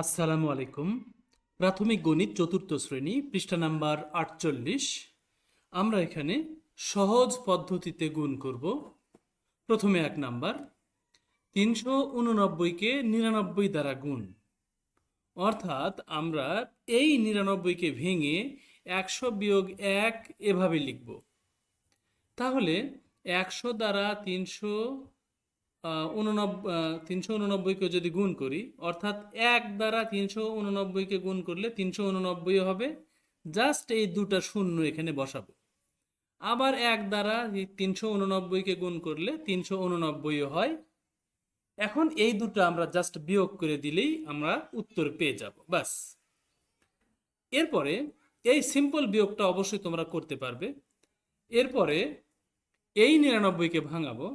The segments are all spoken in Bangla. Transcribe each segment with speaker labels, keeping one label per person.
Speaker 1: আসসালামু আলাইকুম। প্রাথমিক গণিত চতুর্থ শ্রেণী পৃষ্ঠা নাম্বার 48। আমরা এখানে সহজ পদ্ধতিতে গুণ করব। প্রথমে 1 নাম্বার, 389কে 99 দ্বারা গুণ। অর্থাৎ আমরা এই 99কে ভেঙে 100 বিয়োগ 1 এভাবে লিখব। তাহলে 100 দ্বারা 389কে যদি গুণ করি, অর্থাৎ 1 দ্বারা 389কে গুণ করলে 389 হবে। জাস্ট এই দুটা শূন্য এখানে বসাবো। আবার 1 দ্বারা 389কে গুণ করলে 389 হয়। এখন এই দুটো আমরা জাস্ট বিয়োগ করে দিলেই আমরা উত্তর পেয়ে যাব, বাস। এরপরে এই সিম্পল বিয়োগটা অবশ্যই তোমরা করতে পারবে। এরপরে এই 99কে ভাঙাবো,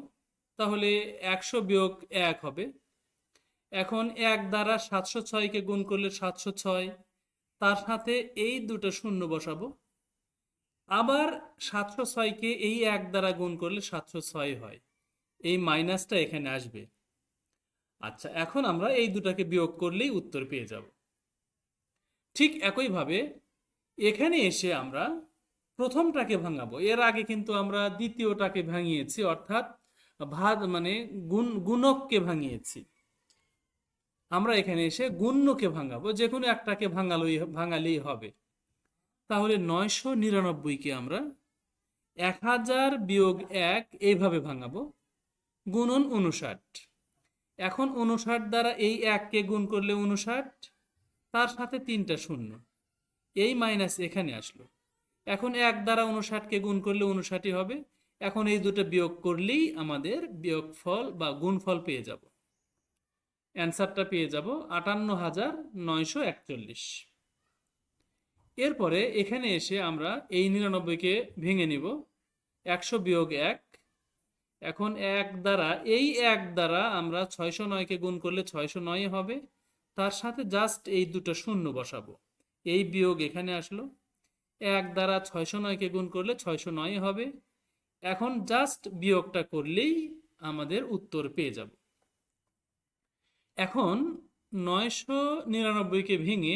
Speaker 1: তাহলে 100 বিয়োগ 1 হবে। এখন 1 দ্বারা 706কে গুণ করলে 706, তার সাথে এই দুটো শূন্য বসাবো। আবার 706কে এই 1 দ্বারা গুণ করলে 706 হয়। এই মাইনাসটা এখানে আসবে। আচ্ছা, এখন আমরা এই দুটাকে বিয়োগ করলেই উত্তর পেয়ে যাব। ঠিক একইভাবে এখানে এসে আমরা প্রথমটাকে ভাঙাবো। এর আগে কিন্তু আমরা দ্বিতীয়টাকে ভাঙিয়েছি, অর্থাৎ গুণককে ভাঙিয়েছি। আমরা এখানে এসে গুণ্যকে ভাঙাবো, যে কোনো একটাকে ভাঙালেই হবে। তাহলে 999কে আমরা 1000 বিয়োগ 1 এইভাবে ভাঙাবো, গুণন 59। এখন 59 দ্বারা এই 1কে গুণ করলে 59, তার সাথে 3টা শূন্য, এই মাইনাস এখানে আসলো। এখন 1 দ্বারা 59কে গুণ করলে 59ই হবে। এখন এই দুটো বিয়োগ করলেই আমাদের বিয়োগফল বা গুণফল পেয়ে যাব। অ্যান্সারটা পেয়ে যাব 58,941। এরপরে এখানে এসে আমরা এই 99কে ভেঙে নিব, 100 বিয়োগ 1। এখন 1 দ্বারা আমরা 609কে গুণ করলে 609 হবে। তার সাথে জাস্ট এই দুটো শূন্য বসাবো, এই বিয়োগ এখানে আসলো। 1 দ্বারা 609কে গুণ করলে 609 হবে। এখন জাস্ট বিয়োগটা করলেই আমাদের উত্তর পেয়ে যাব। এখন 999কে ভেঙে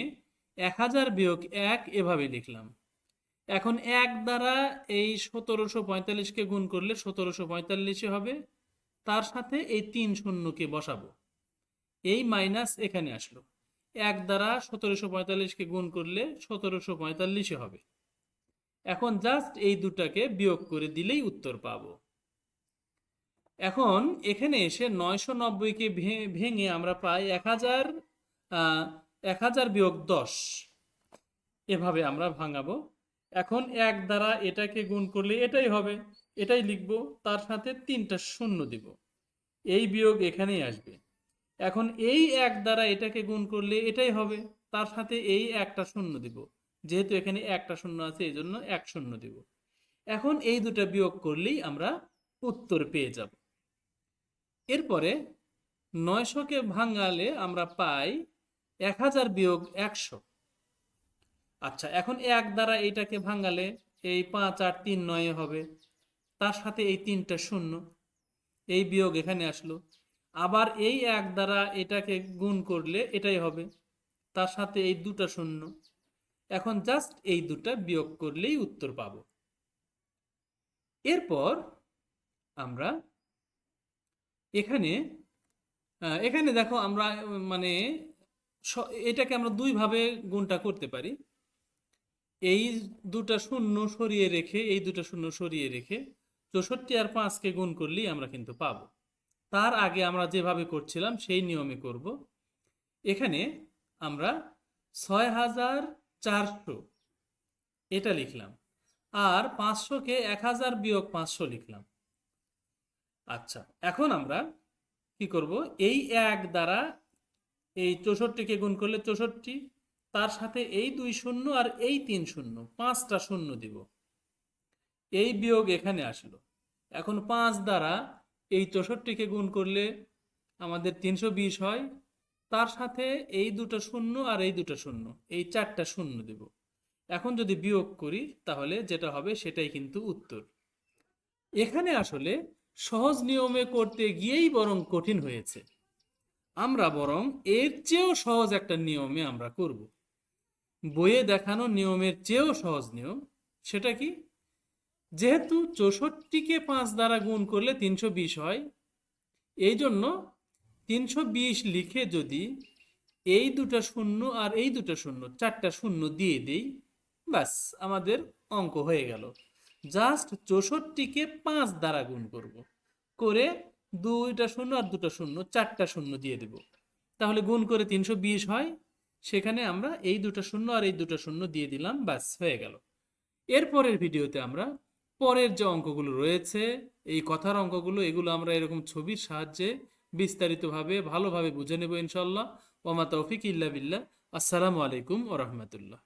Speaker 1: 1000 বিয়োগ 1 এভাবে লিখলাম। এখন 1 দ্বারা এই 1745কে গুণ করলে 1745 হবে। তার সাথে এই 3 শূন্যকে বসাবো, এই মাইনাস এখানে আসলো। 1 দ্বারা 1745কে গুণ করলে 1745 হবে। এখন জাস্ট এই দুটাকে বিয়োগ করে দিলেই উত্তর পাবো। এখন এখানে এসে 990কে ভেঙে আমরা পাই 1000 বিয়োগ 10 এভাবে আমরা ভাঙাবো। এখন 1 দ্বারা এটাকে গুণ করলে এটাই হবে, এটাই লিখব, তার সাথে 3টা শূন্য দিব, এই বিয়োগ এখানেই আসবে। এখন এই 1 দ্বারা এটাকে গুণ করলে এটাই হবে, তার সাথে এই একটা শূন্য দিব, যেহেতু এখানে একটা শূন্য আছে এই জন্য 1 শূন্য দিব। এখন এই দুটা বিয়োগ করলেই আমরা উত্তর পেয়ে যাব। এরপরে 900কে ভাঙালে আমরা পাই 1000 বিয়োগ 100। আচ্ছা, এখন 1 দ্বারা এটাকে ভাঙালে এই 5 আর 3 9 হবে, তার সাথে এই 3টা শূন্য, এই বিয়োগ এখানে আসলো। আবার এই 1 দ্বারা এটাকে গুণ করলে এটাই হবে, তার সাথে এই দুটা শূন্য। এখন জাস্ট এই দুটা বিয়োগ করলেই উত্তর পাব। এরপর আমরা এখানে এখানে দেখো আমরা মানে এটাকে আমরা দুইভাবে গুণটা করতে পারি। এই দুটা শূন্য সরিয়ে রেখে, এই দুটা শূন্য সরিয়ে রেখে 64 আর 5কে গুণ করলেই আমরা কিন্তু পাবো। তার আগে আমরা যেভাবে করছিলাম সেই নিয়মে করব। এখানে আমরা 6400 এটা লিখলাম, আর 500কে 1000 বিয়োগ 500 লিখলাম। আচ্ছা, এখন আমরা কি করব, এই 1 দ্বারা এই 64কে গুণ করলে 64, তার সাথে এই 2 শূন্য আর এই 3 শূন্য, 5টা শূন্য দিব, এই বিয়োগ এখানে আসলো। এখন 5 দ্বারা এই 64কে গুণ করলে আমাদের 320 হয়, তার সাথে এই দুটো শূন্য আর এই দুটো শূন্য, এই 4টা শূন্য দিব। এখন যদি বিয়োগ করি তাহলে যেটা হবে সেটাই কিন্তু উত্তর। এখানে আসলে সহজ নিয়মে করতে গিয়েই বরং কঠিন হয়েছে। আমরা বরং এর চেয়েও সহজ একটা নিয়মে আমরা করব। বইয়ে দেখানো নিয়মের চেয়েও সহজ নিয়ম। সেটা কি? যেহেতু 64কে 5 দ্বারা গুণ করলে 320 হয়, এই জন্য 320 লিখে যদি এই দুটা শূন্য আর এই দুটা শূন্য, চারটা শূন্য দিয়ে দেই, ব্যাস আমাদের অঙ্ক হয়ে গেল। জাস্ট 64কে 5 দ্বারা গুণ করব, করে দুইটা শূন্য আর দুটা শূন্য, চারটা শূন্য দিয়ে দেব, তাহলে গুণ করে 320 হয়। সেখানে আমরা এই দুটা শূন্য আর এই দুটা শূন্য দিয়ে দিলাম, ব্যাস হয়ে গেল। এর পরের ভিডিওতে আমরা পরের যে অঙ্কগুলো রয়েছে, এই কথার অঙ্কগুলো, এগুলো আমরা এরকম ছবির সাহায্যে বিস্তারিতভাবে ভালোভাবে বুঝে নেব ইনশাল্লাহ। ওমা তৌফিক ইল্লা বিল্লাহ। আসসালামু আলাইকুম ওয়া রাহমাতুল্লাহ।